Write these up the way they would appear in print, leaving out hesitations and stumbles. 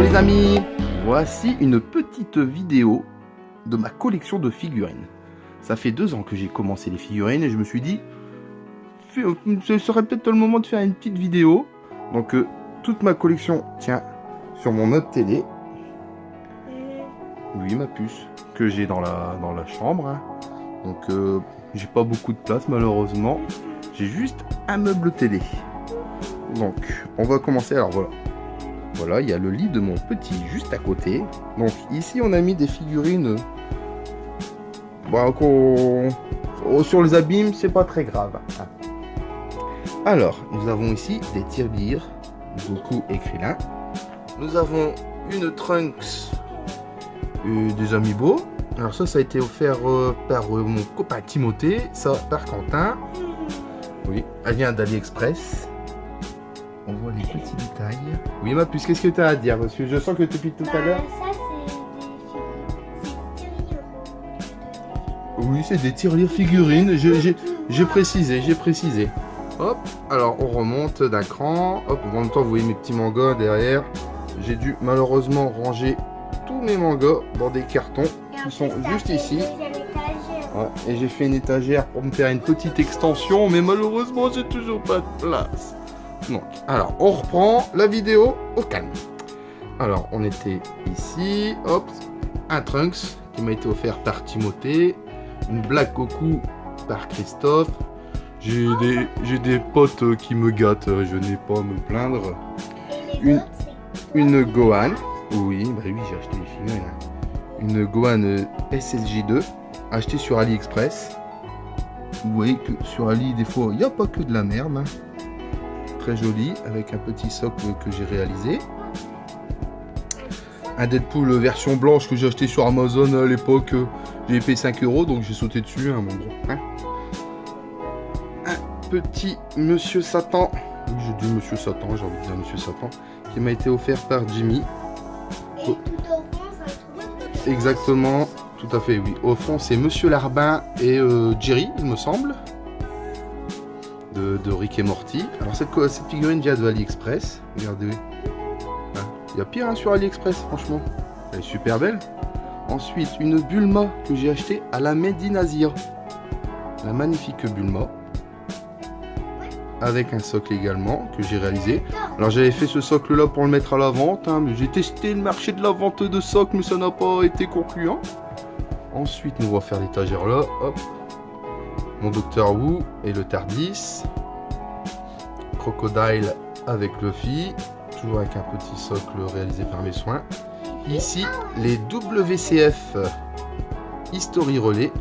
les amis, voici une petite vidéo de ma collection de figurines. Ça fait 2 ans que j'ai commencé les figurines et je me suis dit, ce serait peut-être le moment de faire une petite vidéo. Donc toute ma collection tient sur mon meuble télé. Oui, ma puce, que j'ai dans la chambre. Hein. Donc j'ai pas beaucoup de place malheureusement. J'ai juste un meuble télé. Donc on va commencer, alors voilà. Voilà, il y a le lit de mon petit juste à côté. Donc ici on a mis des figurines. Bon, sur les abîmes, c'est pas très grave. Alors, nous avons ici des tirelires, Goku et Krillin. Nous avons une Trunks des Amiibo. Alors ça a été offert par mon copain Timothée, ça par Quentin. Oui, elle vient d'AliExpress. On voit les petits détails. Oui, ma puce, qu'est-ce que tu as à dire? Parce que je sens que depuis tout à l'heure... Oui, c'est des tirelires figurines. J'ai précisé. Hop, alors on remonte d'un cran. Hop, en même temps, vous voyez mes petits mangas derrière. J'ai dû malheureusement ranger tous mes mangas dans des cartons qui sont juste ici. Ouais, et j'ai fait une étagère pour me faire une petite extension, mais malheureusement, j'ai toujours pas de place. Donc, alors, on reprend la vidéo au calme. Alors, on était ici. Hop, un Trunks qui m'a été offert par Timothée. Une Black Goku par Christophe. J'ai des potes qui me gâtent, je n'ai pas à me plaindre. Une Gohan. Oui, bah oui, j'ai acheté les figurines. Une Gohan SSJ2, achetée sur AliExpress. Vous voyez que sur Ali, des fois, il n'y a pas que de la merde. Hein. Très joli, avec un petit socle que j'ai réalisé. Un Deadpool version blanche que j'ai acheté sur Amazon à l'époque. J'ai payé 5 €, donc j'ai sauté dessus. Hein, bon, hein. Un petit Monsieur Satan. Oui, je dis Monsieur Satan, j'ai envie de dire Monsieur Satan. Qui m'a été offert par Jimmy. Et tout au fond, ça trouve... Exactement, tout à fait, oui. Au fond, c'est Monsieur Larbin et Jerry, il me semble. De Rick et Morty. Alors cette figurine vient de AliExpress. Regardez. Il y a pire hein, sur AliExpress, franchement. Elle est super belle. Ensuite, une Bulma que j'ai achetée à la Made in Asia. La magnifique Bulma. Avec un socle également que j'ai réalisé. Alors j'avais fait ce socle là pour le mettre à la vente. Hein, mais j'ai testé le marché de la vente de socle, mais ça n'a pas été concluant. Ensuite, nous allons faire l'étagère là. Hop. Mon Docteur Wu et le Tardis. Crocodile avec Luffy. Toujours avec un petit socle réalisé par mes soins. Ici, les WCF History Relay.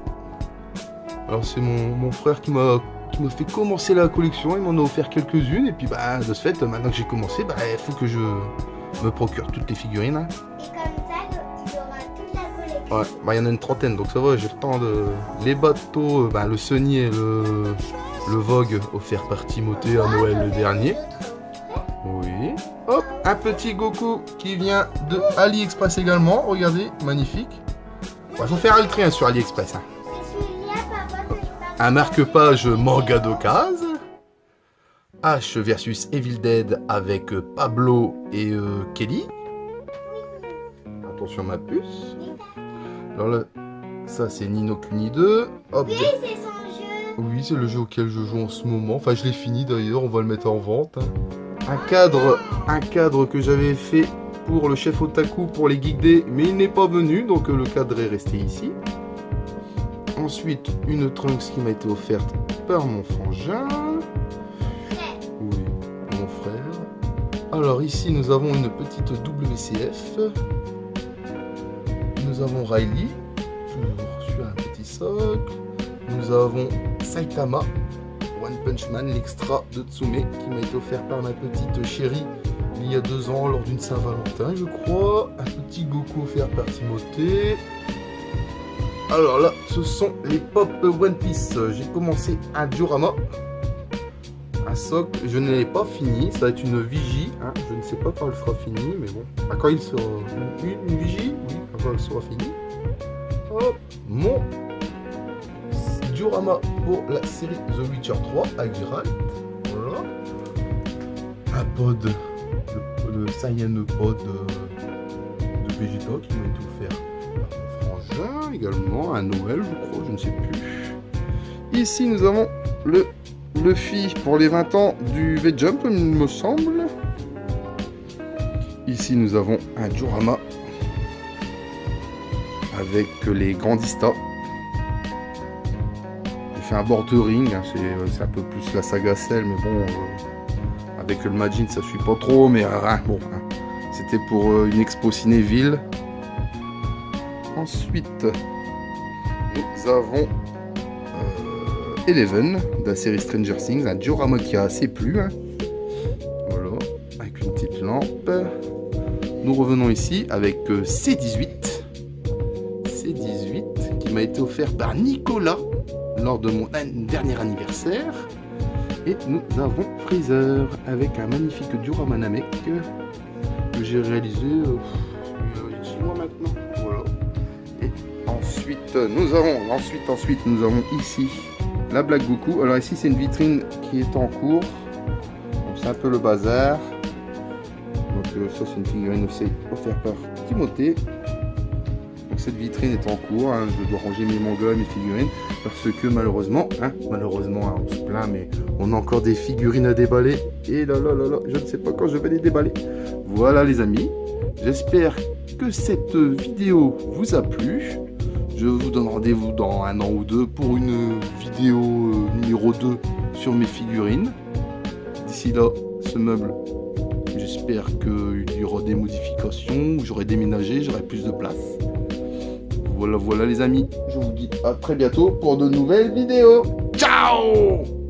Alors c'est mon frère qui m'a fait commencer la collection. Il m'en a offert quelques-unes. Et puis bah, de ce fait, maintenant que j'ai commencé, bah, il faut que je me procure toutes les figurines. Hein. Et comme ça, il y aura toute la collection. Ouais, bah, il y en a une trentaine, donc ça va, j'ai le temps de... Les bateaux, bah, le Sony et le Vogue offert par Timothée à Noël le dernier. Oui. Hop, un petit Goku qui vient de AliExpress également. Regardez, magnifique. Il faut faire un tri hein, sur AliExpress. Hein. Un marque-page manga d'occasion. H versus Evil Dead avec Pablo et Kelly. Attention ma puce. Alors là, ça c'est Ni no Kuni 2. Hop, oui, c'est son jeu. Oui, c'est le jeu auquel je joue en ce moment. Enfin, je l'ai fini d'ailleurs, on va le mettre en vente. Hein. Un cadre que j'avais fait pour le chef Otaku pour les Geek Day, mais il n'est pas venu, donc le cadre est resté ici. Ensuite, une Trunks qui m'a été offerte par mon frangin. Oui, mon frère. Alors ici, nous avons une petite WCF. Nous avons Riley, toujours sur un petit socle. Nous avons Saitama. One Punch Man, l'extra de Tsume qui m'a été offert par ma petite chérie il y a 2 ans lors d'une Saint-Valentin, je crois. Un petit Goku offert par Timothée. Alors là, ce sont les pop One Piece. J'ai commencé un diorama. Un socle, je ne l'ai pas fini. Ça va être une vigie. Hein. Je ne sais pas quand elle sera finie, mais bon. À quand il sera une vigie? Oui, quand elle sera finie. Hop, mon diorama pour la série The Witcher 3 à Geralt. Voilà. Un pod, le Saiyan pod Vegeta qui m'a été offert par mon frangin également, à Noël je crois, je ne sais plus. Ici nous avons le Luffy pour les 20 ans du V-Jump, il me semble. Ici nous avons un diorama avec les Grandistas. J'ai fait un bordering, hein, c'est un peu plus la saga Cell, mais bon, avec le Majin ça suit pas trop, mais bon, hein, c'était pour une expo Cinéville. Ensuite, nous avons Eleven de la série Stranger Things, un diorama qui a assez plu. Hein. Voilà, avec une petite lampe. Nous revenons ici avec C18 qui m'a été offert par Nicolas lors de mon dernier anniversaire. Et nous avons Freezer avec un magnifique diorama Namek que j'ai réalisé il y a 6 mois maintenant. Voilà. Et ensuite nous avons ici la Black Goku. Alors ici c'est une vitrine qui est en cours. Donc c'est un peu le bazar. Donc ça c'est une figurine aussi offerte par Timothée. Donc cette vitrine est en cours, hein. Je dois ranger mes mangas, mes figurines, parce que malheureusement, on se plaint, mais on a encore des figurines à déballer. Et là, je ne sais pas quand je vais les déballer. Voilà les amis, j'espère que cette vidéo vous a plu. Je vous donne rendez-vous dans 1 an ou 2 pour une vidéo numéro 2 sur mes figurines. D'ici là, ce meuble, j'espère qu'il y aura des modifications, j'aurai déménagé, j'aurai plus de place. Voilà les amis, je vous dis à très bientôt pour de nouvelles vidéos. Ciao!